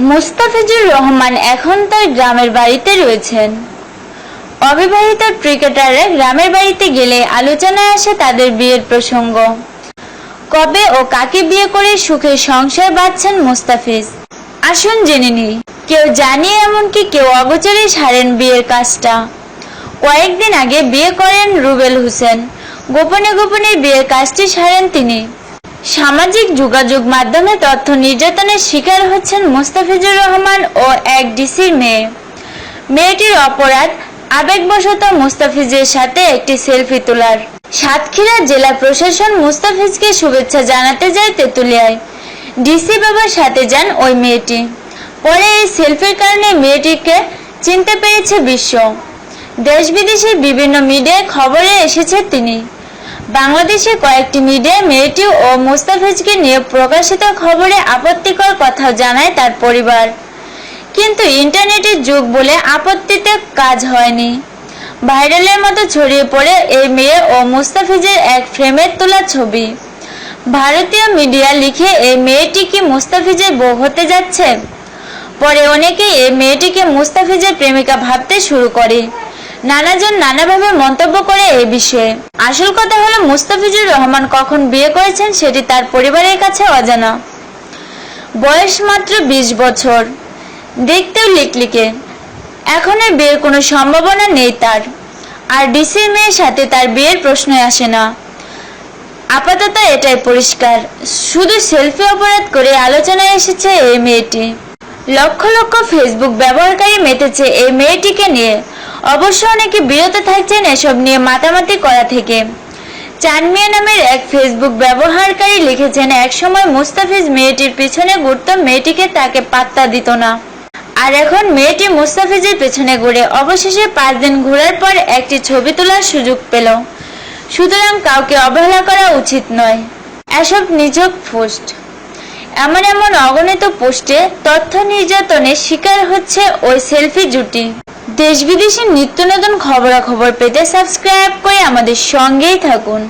মুস্তাফিজুর রহমান এখন তার গ্রামের বাড়িতে রয়েছেন। অবিবাহিত ক্রিকেটাররা গ্রামের বাড়িতে গেলে আলোচনায় আসে তাদের বিয়ের প্রসঙ্গ। কবে ও কাকে বিয়ে করে সুখের সংসার বাঁধছেন মুস্তাফিজ, আসুন জেনে নিই। কেউ জানিয়ে এমনকি কেউ অগোচরে সারেন বিয়ের কাজটা। কয়েকদিন আগে বিয়ে করেন রুবেল হোসেন। গোপনে গোপনে বিয়ের কাজটি সারেন তিনি। সামাজিক যোগাযোগ মাধ্যমে তথ্য নির্যাতনের শিকার হচ্ছেন মুস্তাফিজুর রহমান ও এক ডিসির মেয়ে। মেয়েটির অপরাধ আবেগবশত মুস্তাফিজের সাথে একটি সেলফি তোলার। সাতক্ষীরা জেলা প্রশাসন মুস্তাফিজকে শুভেচ্ছা জানাতে যায় তেঁতুলিয়ায়। ডিসি বাবার সাথে যান ওই মেয়েটি। পরে এই সেলফির কারণে মেয়েটিকে চিনতে পেরেছে বিশ্ব। দেশ বিদেশের বিভিন্ন মিডিয়ায় খবরে এসেছে তিনি। বাংলাদেশের কয়েকটি মিডিয়ায় মেয়েটি ও মুস্তাফিজকে নিয়ে প্রকাশিত খবরে আপত্তিকর কথা জানায় তার পরিবার। কিন্তু ইন্টারনেটের যুগ বলে আপত্তিতে কাজ হয়নি। ভাইরালের মতো ছড়িয়ে পড়ে এই মেয়ে ও মুস্তাফিজের এক ফ্রেমের তোলা ছবি। ভারতীয় মিডিয়া লিখে এই মেয়েটি কি মুস্তাফিজের বউ হতে যাচ্ছে। পরে অনেকেই এই মেয়েটিকে মুস্তাফিজের প্রেমিকা ভাবতে শুরু করে। নানাজন নানাভাবে মন্তব্য করে এই বিষয়ে। আসল কথা হলো মুস্তাফিজুর রহমান কখন বিয়ে করেছেন সেটি তার পরিবারের কাছে অজানা। বয়স মাত্র 20 বছর, দেখতেও লিকলিকে। এখন আর বিয়ের কোনো সম্ভাবনা নেই তার। আর ডিসির মেয়ের সাথে তার বিয়ের প্রশ্নই আসে না। আপাতত এটাই পরিষ্কার, শুধু সেলফি অপরাধ করে আলোচনায় এসেছে এই মেয়েটি। লক্ষ লক্ষ ফেসবুক ব্যবহারকারী মেতেছে এই মেয়েটিকে নিয়ে। অবশ্য অনেকে বিরত থাকছেন এসব নিয়ে মাতামাতি করা থেকে। চানমিয়া নামের এক ফেসবুক ব্যবহারকারী লিখেছেন, একসময় মুস্তাফিজ মেয়েটির পিছনে ঘুরত, মেয়েটিকে তাকে পাত্তা দিত না। আর এখন মেয়েটি মুস্তাফিজের পেছনে ঘুরে অবশেষে 5 দিন ঘোরার পর একটি ছবি তোলার সুযোগ পেল। সুতরাং কাউকে অবহেলা করা উচিত নয়। এসব নিছক পোস্ট। এমন অগণিত পোস্টে তথ্য নির্যাতনের শিকার হচ্ছে ওই সেলফি জুটি। দেশ বিদেশের নিত্য নতুন খবরাখবর পেতে সাবস্ক্রাইব করে আমাদের সঙ্গেই থাকুন।